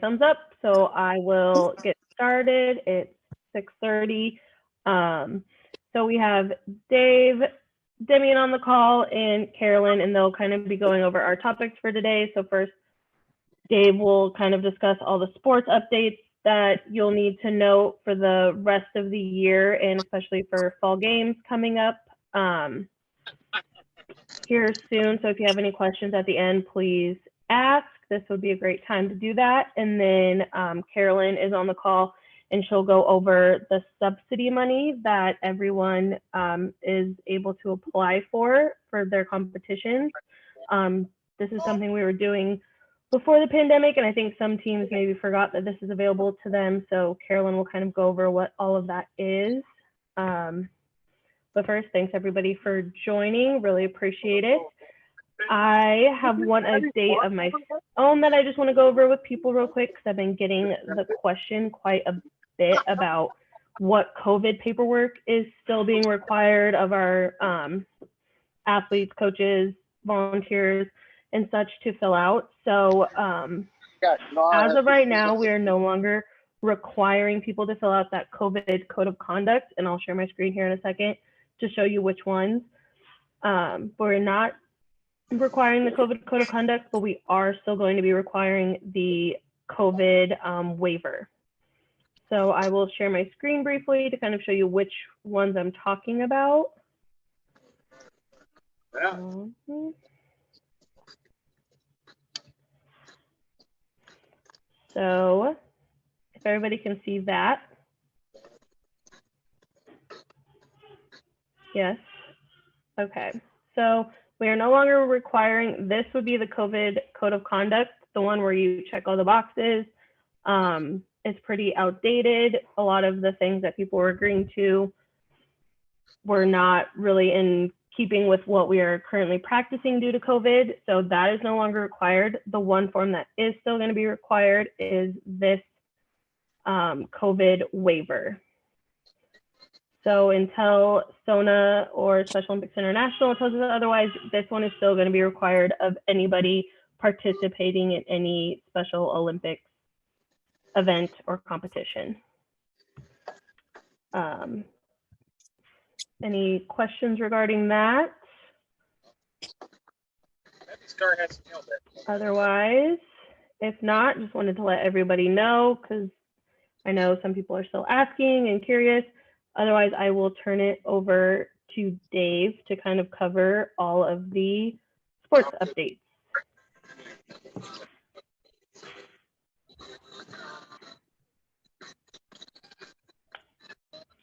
thumbs up, so I will get started. It's 6:30. So we have Dave, Demian on the call, and Carolyn, and they'll kind of be going over our topics for today. So first, Dave will kind of discuss all the sports updates that you'll need to know for the rest of the year, and especially for fall games coming up here soon. So if you have any questions at the end, please ask. This would be a great time to do that. And then Carolyn is on the call, and she'll go over the subsidy money that everyone is able to apply for their competitions. This is something we were doing before the pandemic, and I think some teams maybe forgot that this is available to them. So Carolyn will kind of go over what all of that is. But first, thanks everybody for joining. Really appreciate it. I have one update of my own that I just want to go over with people real quick, because I've been getting the question quite a bit about what COVID paperwork is still being required of our athletes, coaches, volunteers, and such to fill out. So as of right now, we are no longer requiring people to fill out that COVID code of conduct, and I'll share my screen here in a second to show you which ones. We're not requiring the COVID code of conduct, but we are still going to be requiring the COVID waiver. So I will share my screen briefly to kind of show you which ones I'm talking about. Yeah. So if everybody can see that. Yes. Okay. So we are no longer requiring, this would be the COVID code of conduct, the one where you check all the boxes. It's pretty outdated. A lot of the things that people were agreeing to were not really in keeping with what we are currently practicing due to COVID. So that is no longer required. The one form that is still going to be required is this COVID waiver. So until SONA or Special Olympics International tells us otherwise, this one is still going to be required of anybody participating in any Special Olympics event or competition. Any questions regarding that? Otherwise, if not, just wanted to let everybody know, because I know some people are still asking and curious. Otherwise, I will turn it over to Dave to kind of cover all of the sports updates.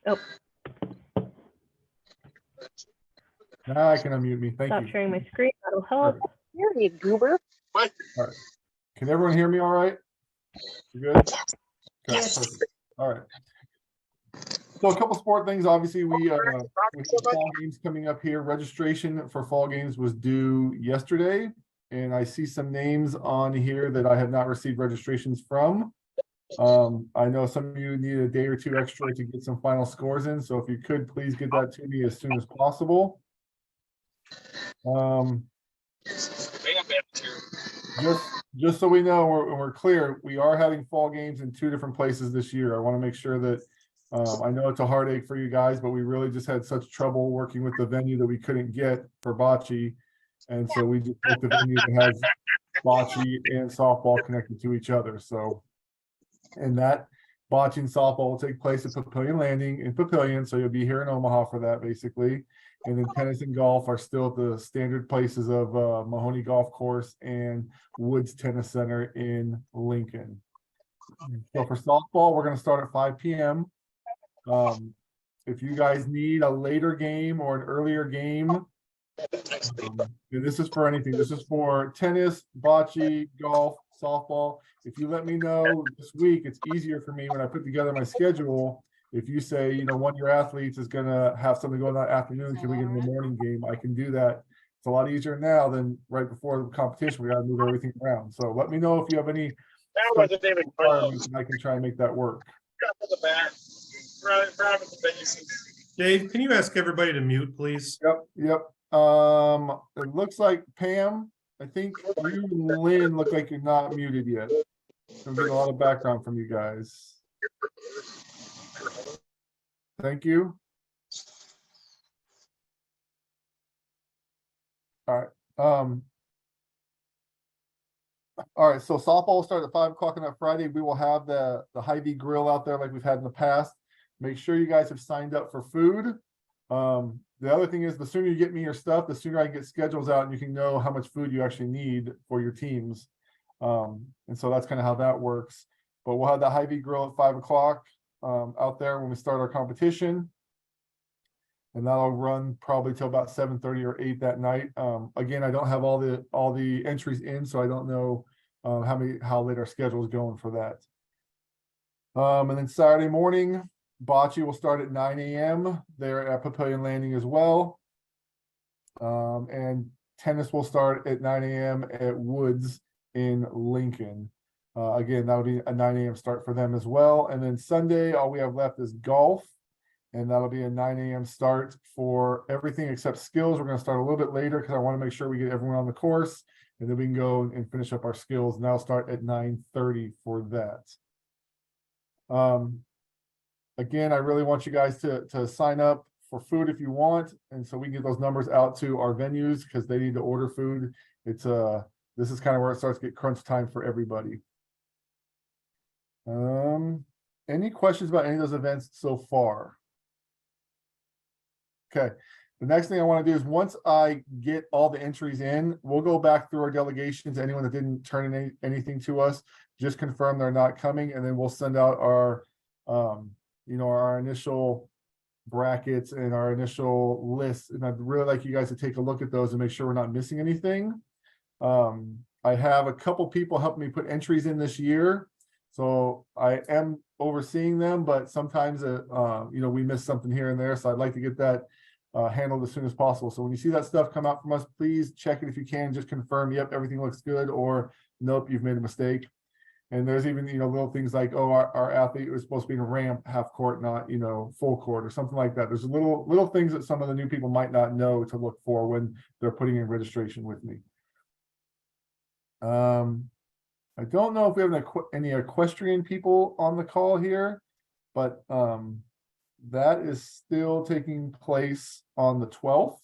Oh. Now I can unmute me. Thank you. Stop sharing my screen. That'll help. Here you goober. All right. Can everyone hear me all right? You good? Okay. Yes. All right. So a couple sport things. Obviously, we have fall games coming up here. Registration for fall games was due yesterday, and I see some names on here that I have not received registrations from. I know some of you need a day or two extra to get some final scores in, so if you could please get that to me as soon as possible. Just so we know, we're clear, we are having fall games in 2 different places this year. I want to make sure that I know it's a heartache for you guys, but we really just had such trouble working with the venue that we couldn't get for bocce, and so we just picked a venue that has bocce and softball connected to each other. So, and that bocce and softball will take place at Papillion Landing in Papillion, so you'll be here in Omaha for that, basically. And then tennis and golf are still at the standard places of Mahoney Golf Course and Woods Tennis Center in Lincoln. So for softball, we're going to start at 5 p.m. If you guys need a later game or an earlier game, and this is for anything. This is for tennis, bocce, golf, softball. If you let me know this week, it's easier for me when I put together my schedule. If you say, you know, one of your athletes is going to have something going that afternoon, can we get in the morning game? I can do that. It's a lot easier now than right before the competition. We got to move everything around. So let me know if you have any requirements, and I can try and make that work. Dave, can you ask everybody to mute, please? Yep. It looks like Pam, I think you and Lynn look like you're not muted yet. I'm getting a lot of background from you guys. Thank you. All right. All right, so softball will start at 5 o'clock on that Friday. We will have the Hy-Vee grill out there like we've had in the past. Make sure you guys have signed up for food. The other thing is the sooner you get me your stuff, the sooner I can get schedules out and you can know how much food you actually need for your teams. And so that's kind of how that works. But we'll have the Hy-Vee grill at 5 o'clock out there when we start our competition. And that'll run probably till about 7:30 or 8 that night. Again, I don't have all the entries in, so I don't know how late our schedule is going for that. And then Saturday morning, bocce will start at 9 a.m. there at Papillion Landing as well. And tennis will start at 9 a.m. at Woods in Lincoln. Again, that'll be a 9 a.m. start for them as well. And then Sunday, all we have left is golf. And that'll be a 9 a.m. start for everything except skills. We're going to start a little bit later because I want to make sure we get everyone on the course. And then we can go and finish up our skills. And that'll start at 9:30 for that. Again, I really want you guys to sign up for food if you want. And so we can get those numbers out to our venues because they need to order food. This is kind of where it starts to get crunch time for everybody. Any questions about any of those events so far? Okay, the next thing I want to do is once I get all the entries in, we'll go back through our delegations. Anyone that didn't turn in anything to us, just confirm they're not coming, and then we'll send out our, our initial brackets and our initial lists. And I'd really like you guys to take a look at those and make sure we're not missing anything. I have a couple people helping me put entries in this year, so I am overseeing them, but sometimes we miss something here and there, so I'd like to get that handled as soon as possible. So when you see that stuff come out from us, please check it if you can, just confirm, yep, everything looks good, or nope, you've made a mistake. And there's even little things like, oh, our athlete was supposed to be in a ramp half court, not full court, or something like that. There's little things that some of the new people might not know to look for when they're putting in registration with me. I don't know if we have any equestrian people on the call here, but that is still taking place on the 12th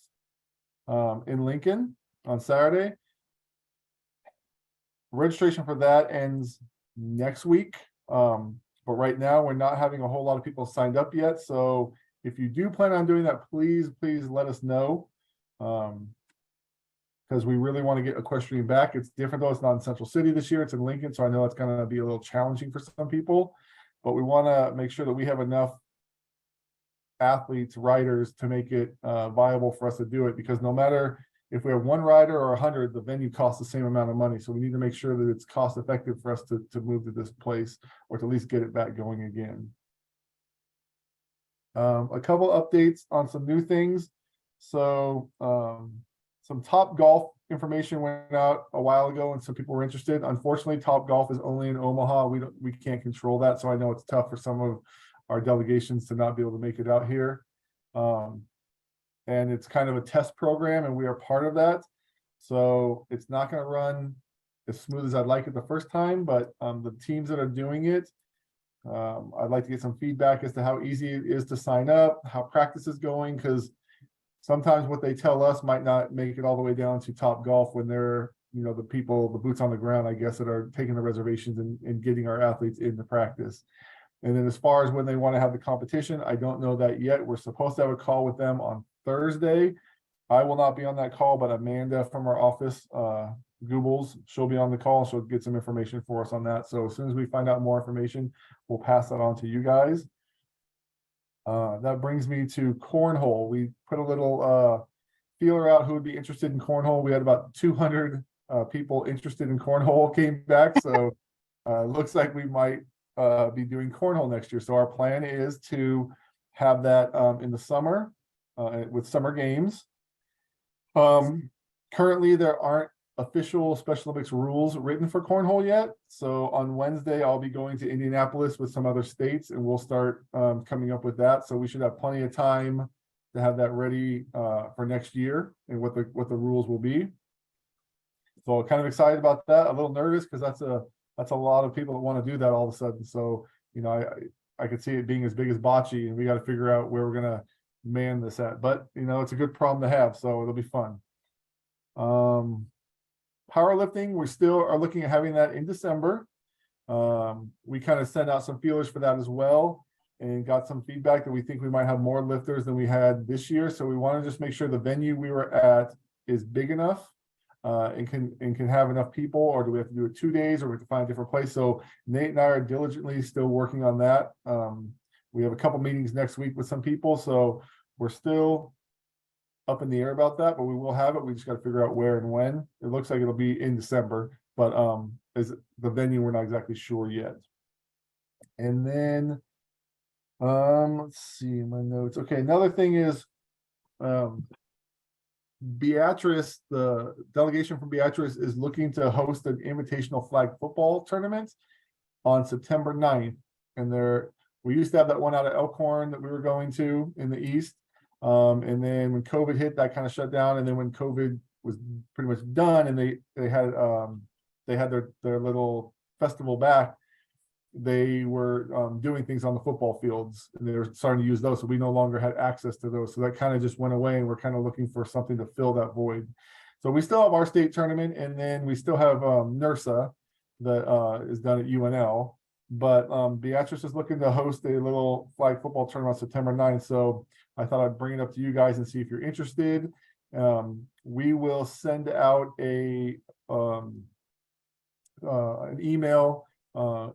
in Lincoln on Saturday. Registration for that ends next week. But right now we're not having a whole lot of people signed up yet. So if you do plan on doing that, please let us know. Because we really want to get equestrian back. It's different though, it's not in Central City this year, it's in Lincoln. So I know it's going to be a little challenging for some people, but we want to make sure that we have enough athletes, riders to make it viable for us to do it, because no matter if we have one rider or 100, the venue costs the same amount of money. So we need to make sure that it's cost effective for us to move to this place, or to at least get it back going again. A couple updates on some new things. So some Top Golf information went out a while ago and some people were interested. Unfortunately, Top Golf is only in Omaha. We can't control that. So I know it's tough for some of our delegations to not be able to make it out here. And it's kind of a test program and we are part of that. So it's not going to run as smooth as I'd like it the first time, but the teams that are doing it, I'd like to get some feedback as to how easy it is to sign up, how practice is going, because sometimes what they tell us might not make it all the way down to Top Golf when they're, the people, the boots on the ground, I guess, that are taking the reservations and getting our athletes into practice. And then as far as when they want to have the competition, I don't know that yet. We're supposed to have a call with them on Thursday. I will not be on that call, but Amanda from our office, Goobles, she'll be on the call. She'll get some information for us on that. So as soon as we find out more information, we'll pass that on to you guys. That brings me to cornhole. We put a little feeler out who would be interested in cornhole. We had about 200 people interested in cornhole came back. So looks like we might be doing cornhole next year. So our plan is to have that in the summer with summer games. Currently there aren't official Special Olympics rules written for cornhole yet. So on Wednesday, I'll be going to Indianapolis with some other states and we'll start coming up with that. So we should have plenty of time to have that ready for next year and what the rules will be. So kind of excited about that, a little nervous because that's a that's a lot of people that want to do that all of a sudden. So, I could see it being as big as bocce, and we got to figure out where we're gonna man this at. But it's a good problem to have, so it'll be fun. Powerlifting, we still are looking at having that in December. We kind of sent out some feelers for that as well, and got some feedback that we think we might have more lifters than we had this year. So we want to just make sure the venue we were at is big enough, and can have enough people, or do we have to do it 2 days, or we have to find a different place? So Nate and I are diligently still working on that. We have a couple meetings next week with some people, so we're still up in the air about that, but we will have it. We just got to figure out where and when. It looks like it'll be in December, but is the venue, we're not exactly sure yet. And then let's see my notes. Okay, another thing is Beatrice, the delegation from Beatrice is looking to host an invitational flag football tournament on September 9th. And we used to have that one out of Elkhorn that we were going to in the east. And then when COVID hit, that kind of shut down. And then when COVID was pretty much done, and they had their little festival back, they were doing things on the football fields, and they were starting to use those. So we no longer had access to those. So that kind of just went away, and we're kind of looking for something to fill that void. So we still have our state tournament, and then we still have NERSA that is done at UNL. But Beatrice is looking to host a little flag football tournament on September 9th. So I thought I'd bring it up to you guys and see if you're interested. We will send out an email.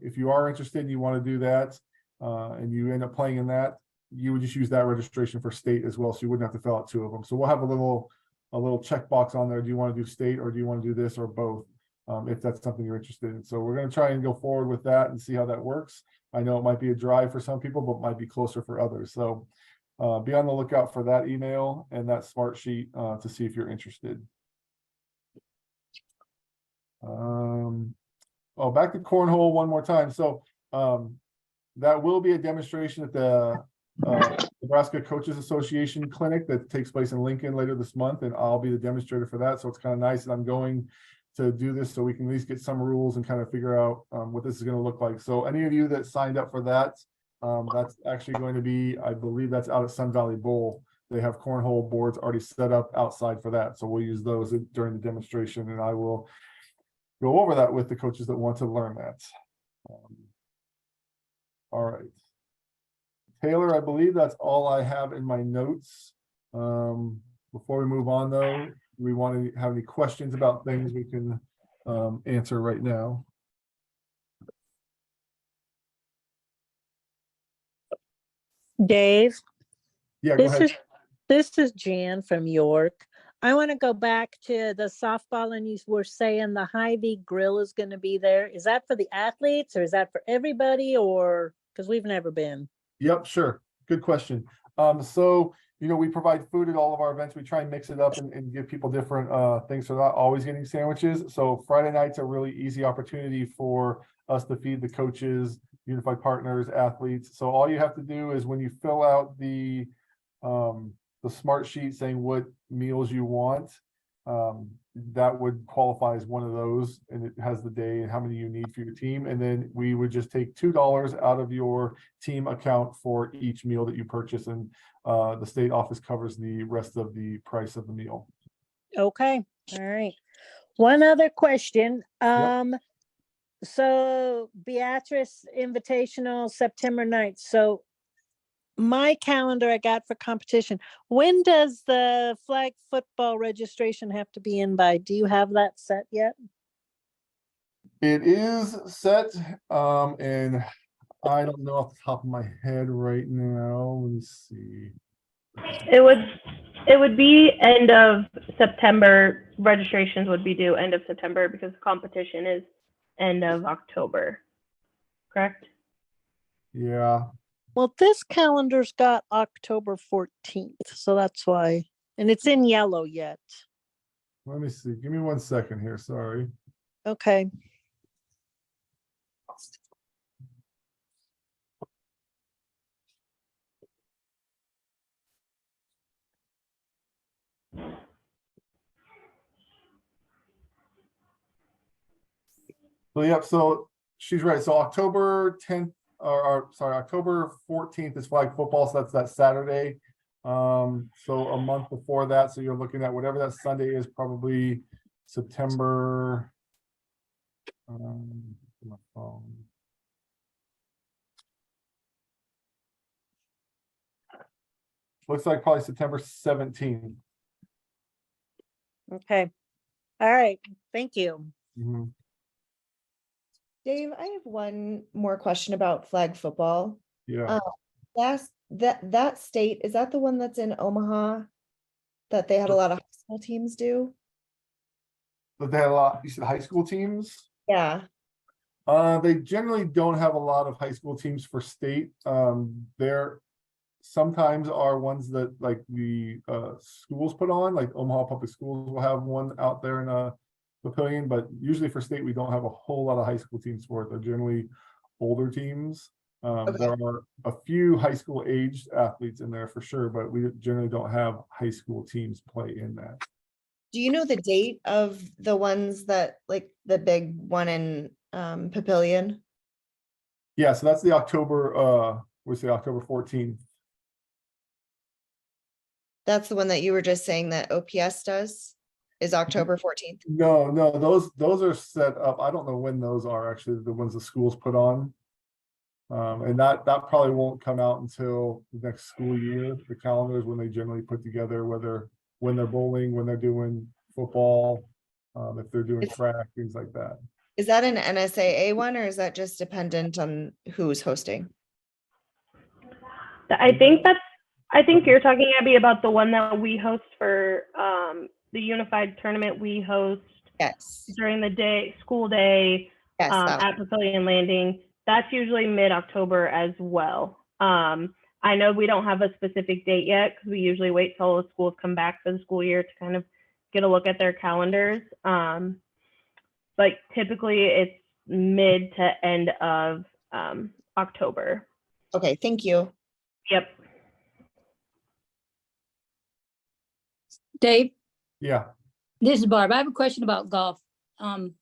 If you are interested and you want to do that, and you end up playing in that, you would just use that registration for state as well. So you wouldn't have to fill out 2 of them. So we'll have a little checkbox on there. Do you want to do state, or do you want to do this, or both? If that's something you're interested in. So we're going to try and go forward with that and see how that works. I know it might be a drive for some people, but might be closer for others. So be on the lookout for that email and that smart sheet to see if you're interested. Back to cornhole one more time. So that will be a demonstration at the Nebraska Coaches Association clinic that takes place in Lincoln later this month, and I'll be the demonstrator for that. So it's kind of nice that I'm going to do this so we can at least get some rules and kind of figure out what this is going to look like. So any of you that signed up for that, that's actually going to be, I believe that's out at Sun Valley Bowl. They have cornhole boards already set up outside for that. So we'll use those during the demonstration, and I will go over that with the coaches that want to learn that. All right. Taylor, I believe that's all I have in my notes. Before we move on, though, we want to have any questions about things we can answer right now. Dave, Yeah, go ahead. This is Jan from York. I want to go back to the softball, and you were saying the Hy-Vee grill is going to be there. Is that for the athletes, or is that for everybody, or because we've never been? Yep, sure. Good question. So, we provide food at all of our events. We try and mix it up and give people different things. So not always getting sandwiches. So Friday night's a really easy opportunity for us to feed the coaches, unified partners, athletes. So all you have to do is when you fill out the smart sheet saying what meals you want, that would qualify as one of those, and it has the day and how many you need for your team. And then we would just take $2 out of your team account for each meal that you purchase, and the state office covers the rest of the price of the meal. Okay. All right. One other question. Yep. So Beatrice Invitational September 9th. So my calendar I got for competition. When does the flag football registration have to be in by? Do you have that set yet? It is set, and I don't know off the top of my head right now. Let me see. It would be end of September. Registrations would be due end of September because the competition is end of October. Correct? Yeah. Well, this calendar's got October 14th, so that's why. And it's in yellow yet. Let me see. Give me 1 second here. Sorry. Okay. So, yep, so she's right. So October 10th, or sorry, October 14th is flag football, so that's that Saturday. So a month before that, so you're looking at whatever that Sunday is, probably September. My phone. Looks like probably September 17th. Okay. All right. Thank you. Mhm. Dave, I have one more question about flag football. Yeah, That state, is that the one that's in Omaha? That they had a lot of high school teams do? but they had a lot, you said high school teams? Yeah, They generally don't have a lot of high school teams for state. There sometimes are ones that like the schools put on, like Omaha Public Schools will have one out there in a Papillion, but usually for state, we don't have a whole lot of high school teams for it. They're generally older teams. There are a few high school aged athletes in there for sure, but we generally don't have high school teams play in that. do you know the date of the ones that, like the big one in Papillion? Yeah, so that's the October, what's the October 14th. That's the one that you were just saying that OPS does, is October 14th. No, those are set up. I don't know when those are actually the ones the schools put on. And that probably won't come out until the next school year. The calendar is when they generally put together when they're bowling, when they're doing football, if they're doing track, things like that. Is that an NSAA one, or is that just dependent on who's hosting? I think you're talking, Abby, about the one that we host for the unified tournament we host Yes, during the school day yes, that at Pavilion Landing. That's usually mid-October as well. I know we don't have a specific date yet because we usually wait till the schools come back for the school year to kind of get a look at their calendars. But typically it's mid to end of October. Okay, thank you. Yep. Dave, Yeah, this is Barb. I have a question about golf. And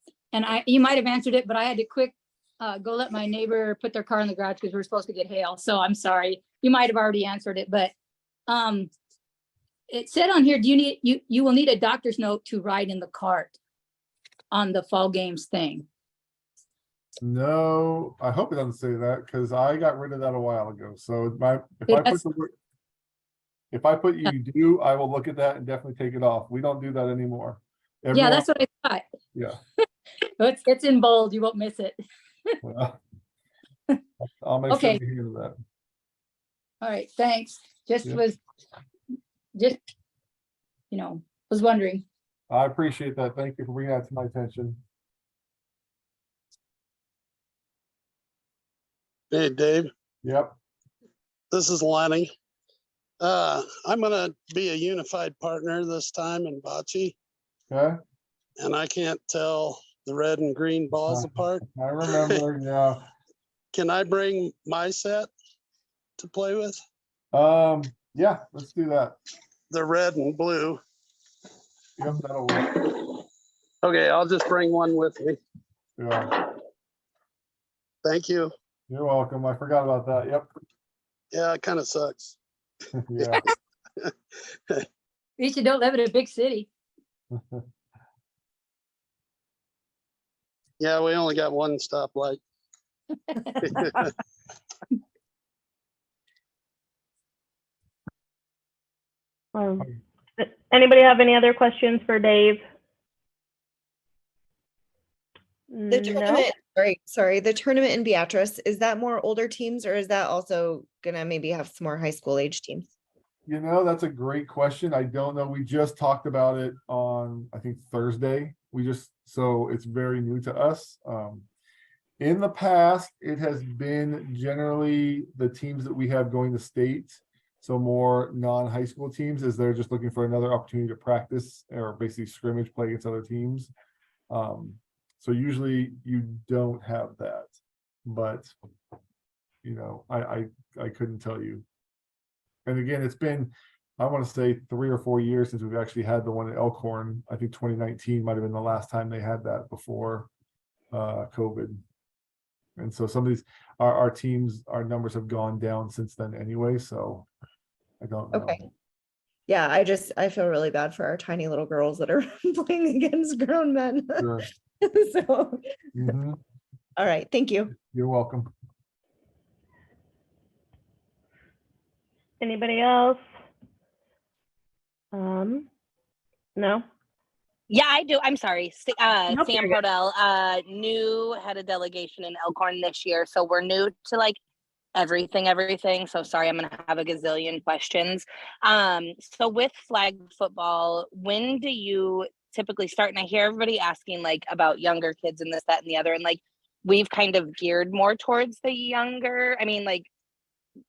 you might have answered it, but I had to quick go let my neighbor put their car in the garage because we're supposed to get hail. So I'm sorry. You might have already answered it, but it said on here, you will need a doctor's note to ride in the cart on the fall games thing. no, I hope it doesn't say that because I got rid of that a while ago. So if I put you do, I will look at that and definitely take it off. We don't do that anymore. Yeah, Everyone- that's what I thought. Yeah. It's in bold. You won't miss it. Well, I'll make sure Okay. we hear that. All right, thanks. Yeah. Was wondering. I appreciate that. Thank you for bringing that to my attention. Hey, Dave, Yep. this is Lenny. I'm gonna be a unified partner this time in bocce, Okay. and I can't tell the red and green balls apart. I remember. Yeah. Can I bring my set to play with? Yeah, let's do that. The red and blue. Yep, that'll work. Okay, I'll just bring one with me. Yeah. Thank you. You're welcome. I forgot about that. Yep. Yeah, it kind of sucks. Yeah. At least you don't live in a big city. Yeah, we only got one stoplight. Anybody have any other questions for Dave? The No? tournament, sorry, the tournament in Beatrice, is that more older teams, or is that also gonna maybe have some more high school age teams? You know, that's a great question. I don't know. We just talked about it on, I think, Thursday. So it's very new to us. In the past, it has been generally the teams that we have going to state. So more non-high school teams, as they're just looking for another opportunity to practice or basically scrimmage, play against other teams. So usually you don't have that, but I couldn't tell you. And again, it's been, I want to say 3 or 4 years since we've actually had the one at Elkhorn. I think 2019 might have been the last time they had that before COVID. And so some of these, our teams, our numbers have gone down since then anyway, so I don't know. Okay. Yeah, I feel really bad for our tiny little girls that are playing against grown men. Sure. So, Mhm. all right, thank you. You're welcome. Anybody else? No? Yeah, I do. I'm sorry. Nope, Sam you're good. Prodell, new head of delegation in Elkhorn this year. So we're new to like everything. So sorry, I'm going to have a gazillion questions. So with flag football, when do you typically start? And I hear everybody asking like about younger kids and this, that, and the other. And like, we've kind of geared more towards the younger, I mean, like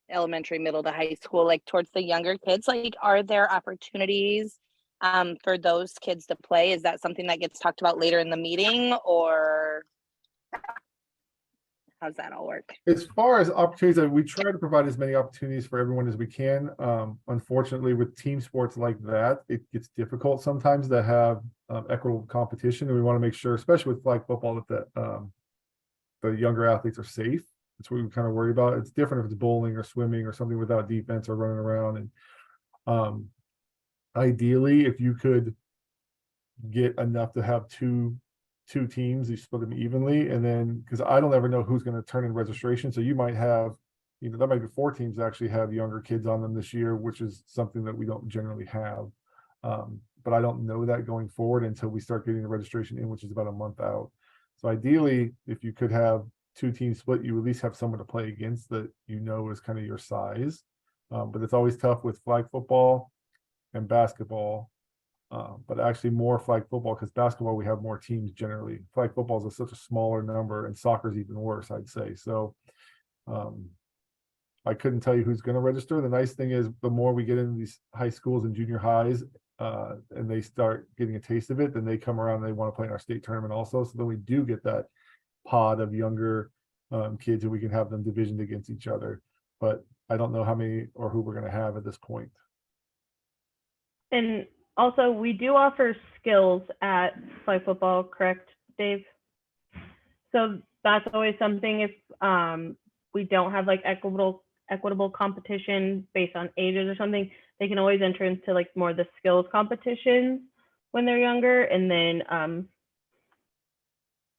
elementary, middle to high school, like towards the younger kids. Like, are there opportunities for those kids to play? Is that something that gets talked about later in the meeting, or how's that all work? As far as opportunities, we try to provide as many opportunities for everyone as we can. Unfortunately, with team sports like that, it gets difficult sometimes to have equitable competition, and we want to make sure, especially with flag football, that the younger athletes are safe. That's what we kind of worry about. It's different if it's bowling or swimming or something without defense or running around. And ideally, if you could get enough to have two teams, you split them evenly, and then because I don't ever know who's going to turn in registration, so you might have, there might be 4 teams that actually have younger kids on them this year, which is something that we don't generally have. But I don't know that going forward until we start getting the registration in, which is about a month out. So ideally, if you could have 2 teams split, you at least have someone to play against that is kind of your size. But it's always tough with flag football and basketball. But actually more flag football, because basketball we have more teams generally. Flag football is such a smaller number, and soccer is even worse, I'd say. So I couldn't tell you who's going to register. The nice thing is the more we get into these high schools and junior highs, and they start getting a taste of it, then they come around and they want to play in our state tournament also. So then we do get that pod of younger kids, and we can have them divisioned against each other. But I don't know how many or who we're going to have at this point. And also, we do offer skills at flag football, correct, Dave? So that's always something if we don't have like equitable competition based on ages or something, they can always enter into like more of the skills competitions when they're younger, and then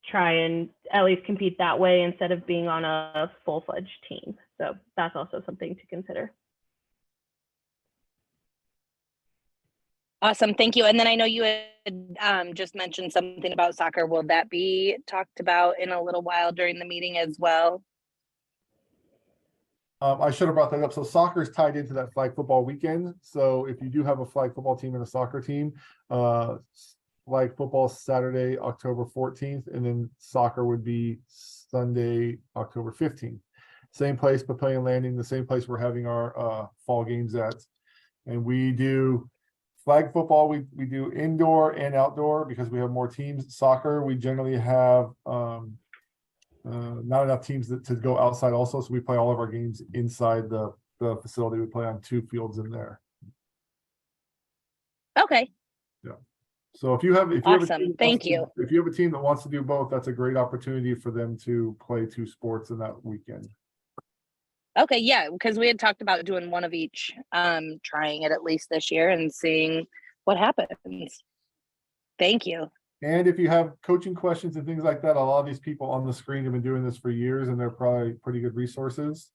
try and at least compete that way instead of being on a full-fledged team. So that's also something to consider. Awesome, thank you. And then I know you had just mentioned something about soccer. Will that be talked about in a little while during the meeting as well? I should have brought that up. So soccer is tied into that flag football weekend. So if you do have a flag football team and a soccer team, flag football Saturday, October 14th, and then soccer would be Sunday, October 15th. Same place, Papillion Landing, the same place we're having our fall games at. And we do flag football, we do indoor and outdoor because we have more teams. Soccer, we generally have not enough teams to go outside also, so we play all of our games inside the facility. We play on 2 fields in there. Okay. Yeah. So if you have a Awesome, thank team, you. if you have a team that wants to do both, that's a great opportunity for them to play 2 sports in that weekend. Okay, yeah, because we had talked about doing one of each, trying it at least this year and seeing what happens. Thank you. And if you have coaching questions and things like that, a lot of these people on the screen have been doing this for years, and they're probably pretty good resources.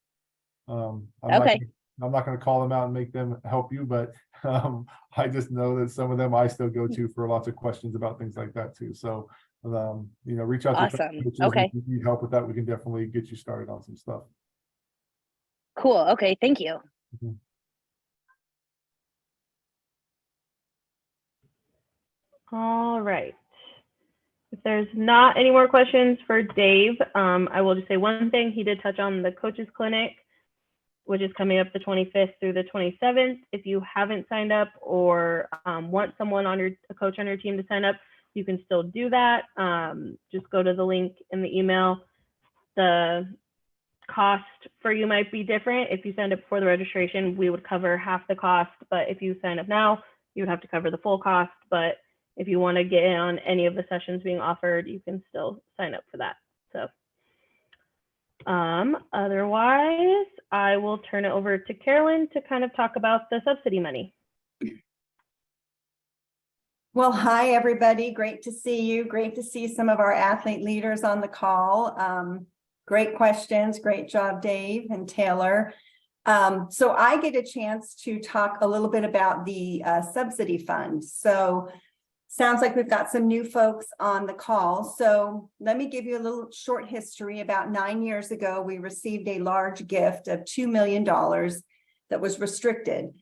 I'm not going to call them out and make them help you, but I just know that some of them I still go to for lots of questions about things like that too. So, reach out to coaches. Okay. If you need help with that, we can definitely get you started on some stuff. Cool. Okay, thank you. Mhm. All right. If there's not any more questions for Dave, I will just say one thing. He did touch on the coaches clinic, which is coming up the 25th through the 27th. If you haven't signed up or want someone a coach on your team to sign up, you can still do that. Just go to the link in the email. The cost for you might be different. If you signed up before the registration, we would cover half the cost, but if you sign up now, you would have to cover the full cost. But if you want to get in on any of the sessions being offered, you can still sign up for that. So otherwise, I will turn it over to Carolyn to kind of talk about the subsidy money. Well, hi, everybody. Great to see you. Great to see some of our athlete leaders on the call. Great questions. Great job, Dave and Taylor. So I get a chance to talk a little bit about the subsidy fund. So sounds like we've got some new folks on the call. So let me give you a little short history. About 9 years ago, we received a large gift of $2 million that was restricted.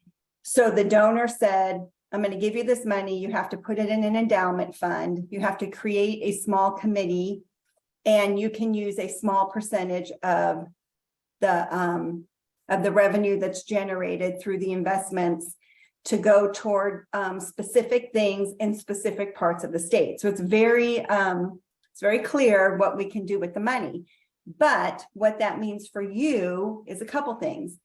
So the donor said, I'm going to give you this money. You have to put it in an endowment fund. You have to create a small committee, and you can use a small percentage of the revenue that's generated through the investments to go toward specific things in specific parts of the state. So it's very clear what we can do with the money. But what that means for you is a couple things.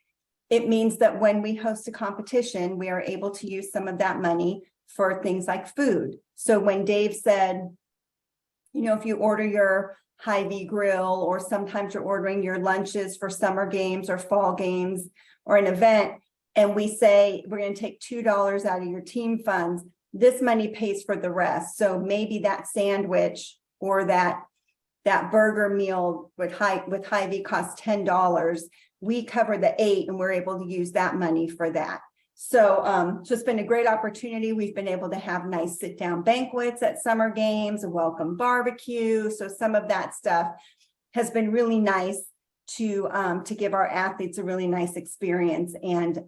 It means that when we host a competition, we are able to use some of that money for things like food. So when Dave said, you know, if you order your Hy-Vee grill, or sometimes you're ordering your lunches for summer games or fall games or an event, and we say, we're going to take $2 out of your team funds, this money pays for the rest. So maybe that sandwich or that burger meal with Hy-Vee costs $10. We cover the $8, and we're able to use that money for that. So, so it's been a great opportunity. We've been able to have nice sit-down banquets at summer games, a welcome barbecue. So some of that stuff has been really nice to give our athletes a really nice experience and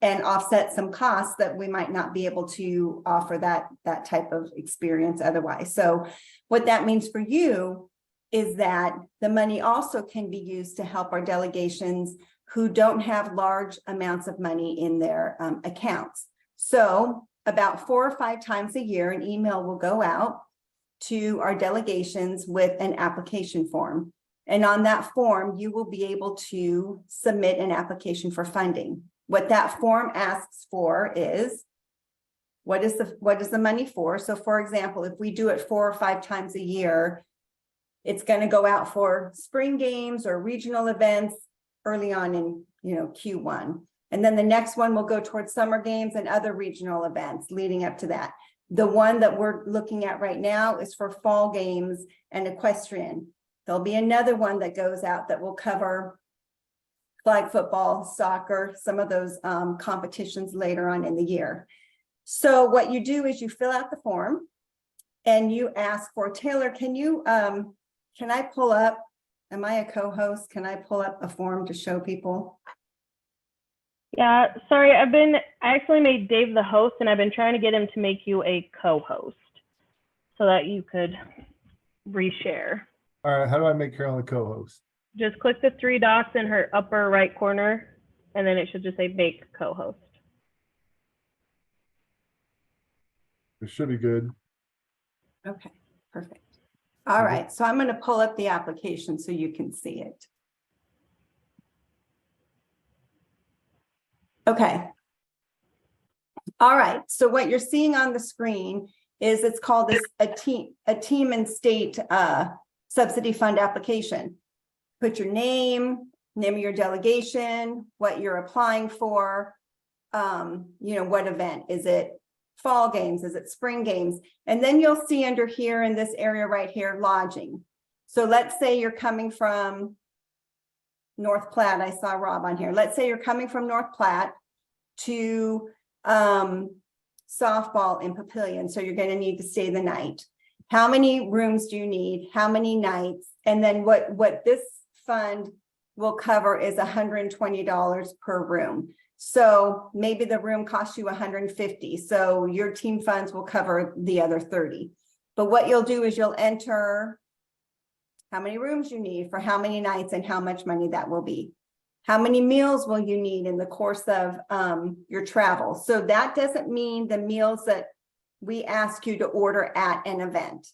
offset some costs that we might not be able to offer that type of experience otherwise. So what that means for you is that the money also can be used to help our delegations who don't have large amounts of money in their accounts. So about 4 or 5 times a year, an email will go out to our delegations with an application form. And on that form, you will be able to submit an application for funding. What that form asks for is, what is the money for? So for example, if we do it 4 or 5 times a year, it's going to go out for spring games or regional events early on in, Q1. And then the next one will go towards summer games and other regional events leading up to that. The one that we're looking at right now is for fall games and equestrian. There'll be another one that goes out that will cover flag football, soccer, some of those competitions later on in the year. So what you do is you fill out the form and you ask for, Taylor, can I pull up, am I a co-host? Can I pull up a form to show people? Yeah, sorry, I actually made Dave the host, and I've been trying to get him to make you a co-host so that you could reshare. All right, how do I make Carolyn a co-host? Just click the 3 dots in her upper right corner, and then it should just say make co-host. It should be good. Okay, perfect. All right, so I'm going to pull up the application so you can see it. Okay. All right, so what you're seeing on the screen is it's called a team and state subsidy fund application. Put your name of your delegation, what you're applying for, what event. Is it fall games? Is it spring games? And then you'll see under here in this area right here, lodging. So let's say you're coming from North Platte. I saw Rob on here. Let's say you're coming from North Platte to softball in Papillion. So you're going to need to stay the night. How many rooms do you need? How many nights? And then what this fund will cover is $120 per room. So maybe the room costs you $150. So your team funds will cover the other 30. But what you'll do is you'll enter how many rooms you need for how many nights and how much money that will be. How many meals will you need in the course of your travel? So that doesn't mean the meals that we ask you to order at an event.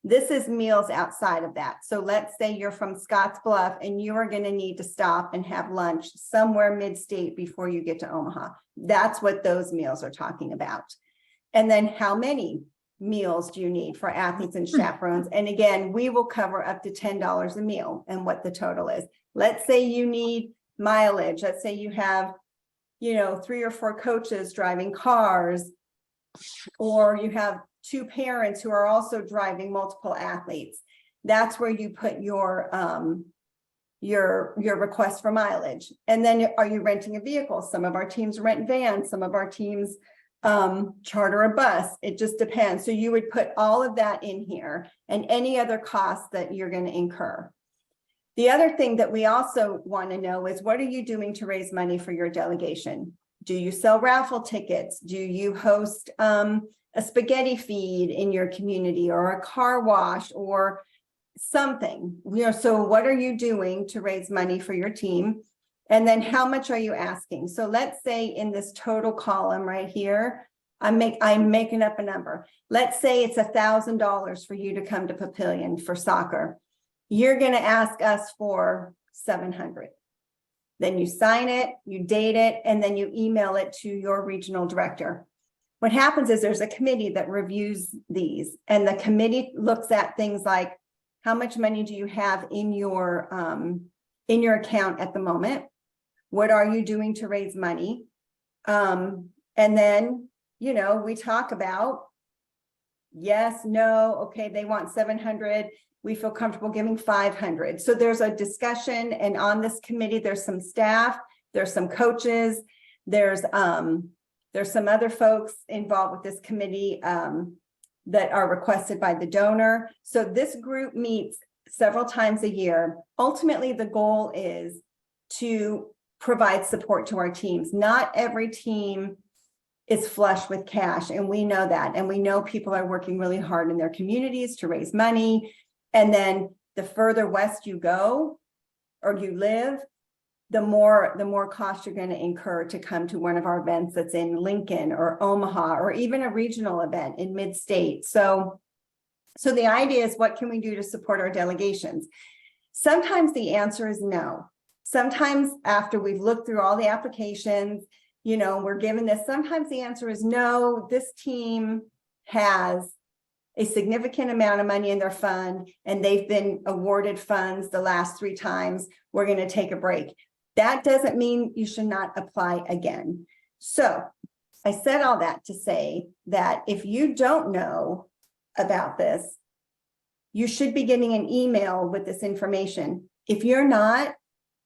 This is meals outside of that. So let's say you're from Scottsbluff and you are going to need to stop and have lunch somewhere mid-state before you get to Omaha. That's what those meals are talking about. And then how many meals do you need for athletes and chaperones? And again, we will cover up to $10 a meal and what the total is. Let's say you need mileage. Let's say you have, 3 or 4 coaches driving cars, or you have 2 parents who are also driving multiple athletes. That's where you put your request for mileage. And then are you renting a vehicle? Some of our teams rent vans, some of our teams charter a bus. It just depends. So you would put all of that in here and any other costs that you're going to incur. The other thing that we also want to know is, what are you doing to raise money for your delegation? Do you sell raffle tickets? Do you host a spaghetti feed in your community, or a car wash, or something? So what are you doing to raise money for your team? And then how much are you asking? So let's say in this total column right here, I'm making up a number. Let's say it's $1,000 for you to come to Papillion for soccer. You're going to ask us for $700. Then you sign it, you date it, and then you email it to your regional director. What happens is there's a committee that reviews these, and the committee looks at things like, how much money do you have in your account at the moment? What are you doing to raise money? And then, we talk about yes, no, okay, they want 700. We feel comfortable giving 500. So there's a discussion, and on this committee, there's some staff, there's some coaches, there's some other folks involved with this committee that are requested by the donor. So this group meets several times a year. Ultimately, the goal is to provide support to our teams. Not every team is flush with cash, and we know that. And we know people are working really hard in their communities to raise money. And then the further west you go or you live, the more cost you're going to incur to come to one of our events that's in Lincoln or Omaha, or even a regional event in mid-state. So the idea is, what can we do to support our delegations? Sometimes the answer is no. Sometimes after we've looked through all the applications, we're given this. Sometimes the answer is no, this team has a significant amount of money in their fund and they've been awarded funds the last 3 times. We're going to take a break. That doesn't mean you should not apply again. So I said all that to say that if you don't know about this, you should be getting an email with this information. If you're not,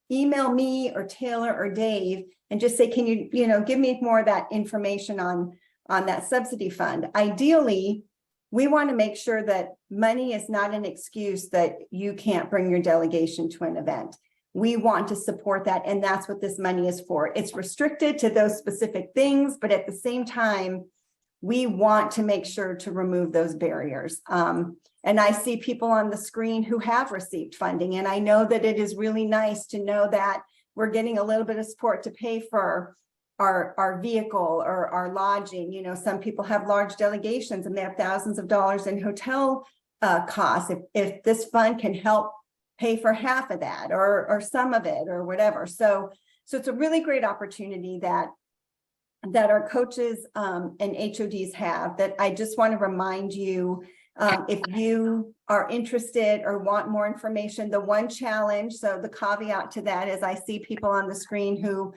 email me or Taylor or Dave and just say, can you, give me more of that information on that subsidy fund. Ideally, we want to make sure that money is not an excuse that you can't bring your delegation to an event. We want to support that, and that's what this money is for. It's restricted to those specific things, but at the same time, we want to make sure to remove those barriers. And I see people on the screen who have received funding, and I know that it is really nice to know that we're getting a little bit of support to pay for our vehicle or our lodging. Some people have large delegations and they have thousands of dollars in hotel costs. If this fund can help pay for half of that or some of it or whatever. So it's a really great opportunity that our coaches and HODs have, that I just want to remind you, if you are interested or want more information, the one challenge, so the caveat to that is I see people on the screen who,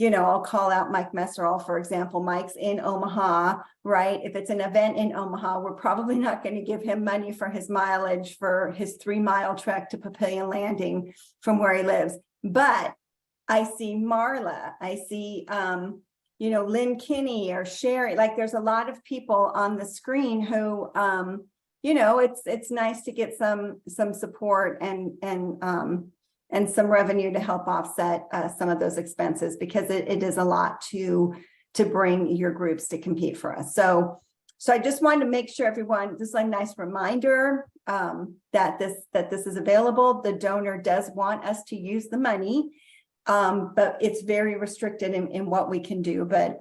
I'll call out Mike Messerall, for example. Mike's in Omaha, right? If it's an event in Omaha, we're probably not going to give him money for his mileage for his 3-mile trek to Papillion Landing from where he lives. But I see Marla, I see, Lynn Kinney or Sherry, like there's a lot of people on the screen who, it's nice to get some support and some revenue to help offset some of those expenses, because it is a lot to bring your groups to compete for us. So I just wanted to make sure everyone, just a nice reminder that this is available. The donor does want us to use the money, but it's very restricted in what we can do, but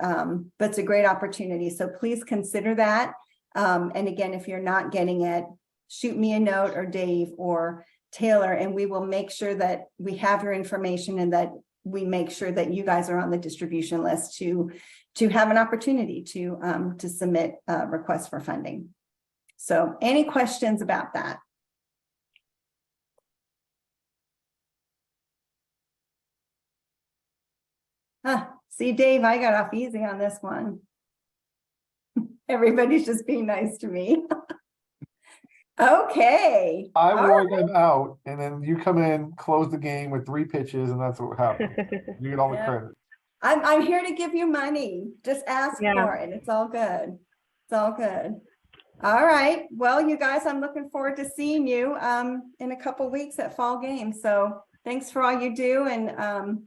it's a great opportunity. So please consider that. And again, if you're not getting it, shoot me a note, or Dave or Taylor, and we will make sure that we have your information and that we make sure that you guys are on the distribution list to have an opportunity to submit requests for funding. So any questions about that? See, Dave, I got off easy on this one. Everybody's just being nice to me. Okay. I All wore right. them out, and then you come in, close the game with 3 pitches, and that's what happened. You get all the Yeah. credit. I'm here to give you money. Just ask Yeah. for it. It's all good. It's all good. All right. Well, you guys, I'm looking forward to seeing you in a couple weeks at fall games. So thanks for all you do, and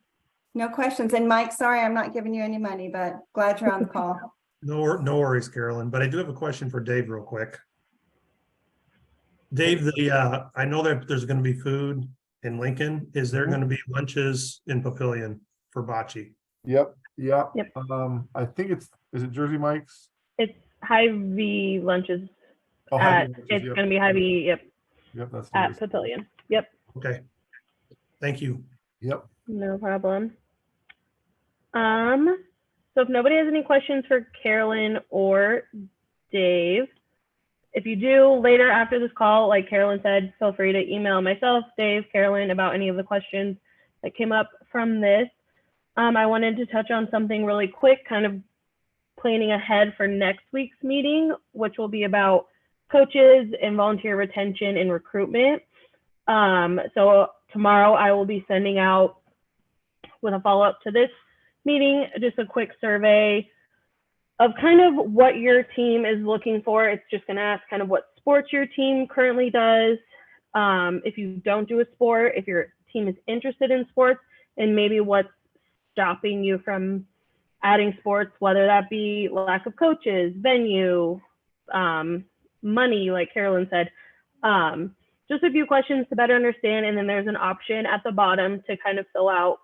no questions. And Mike, sorry, I'm not giving you any money, but glad you're on the call. No worries, Carolyn, but I do have a question for Dave real quick. Dave, I know that there's gonna be food in Lincoln. Is there gonna be lunches in Papillion for bocce? Yep. Yep. I think is it Jersey Mike's? It's Hy-Vee lunches. Oh, At, Hy-Vee lunches, it's yep. going to be Hy-Vee, yep, Yep, that's at nice. Papillion. Yep, Okay. Thank you. Yep. no problem. So if nobody has any questions for Carolyn or Dave, if you do later after this call, like Carolyn said, feel free to email myself, Dave, Carolyn about any of the questions that came up from this. I wanted to touch on something really quick, kind of planning ahead for next week's meeting, which will be about coaches and volunteer retention and recruitment. So tomorrow I will be sending out, with a follow-up to this meeting, just a quick survey of kind of what your team is looking for. It's just going to ask kind of what sports your team currently does. If you don't do a sport, if your team is interested in sports, and maybe what's stopping you from adding sports, whether that be lack of coaches, venue, money, like Carolyn said. Just a few questions to better understand, and then there's an option at the bottom to kind of fill out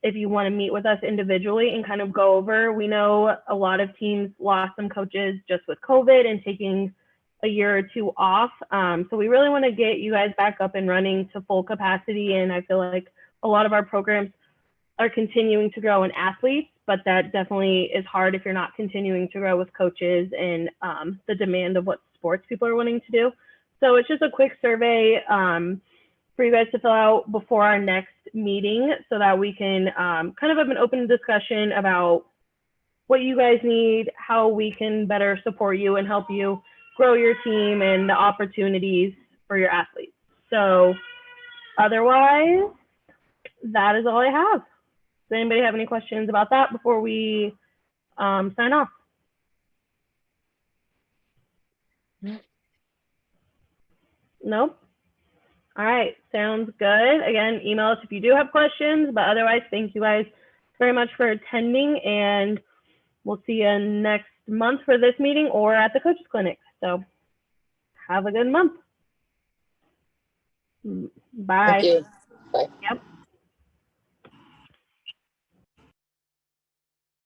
if you want to meet with us individually and kind of go over. We know a lot of teams lost some coaches just with COVID and taking a year or two off. So we really want to get you guys back up and running to full capacity. And I feel like a lot of our programs are continuing to grow in athletes, but that definitely is hard if you're not continuing to grow with coaches and the demand of what sports people are wanting to do. So it's just a quick survey for you guys to fill out before our next meeting so that we can kind of have an open discussion about what you guys need, how we can better support you and help you grow your team and the opportunities for your athletes. So otherwise, that is all I have. Does anybody have any questions about that before we sign off? Nope. All right, sounds good. Again, email us if you do have questions, but otherwise, thank you guys very much for attending, and we'll see you next month for this meeting or at the coaches clinic. So have a good month. Bye. Thank you. Bye. Yep.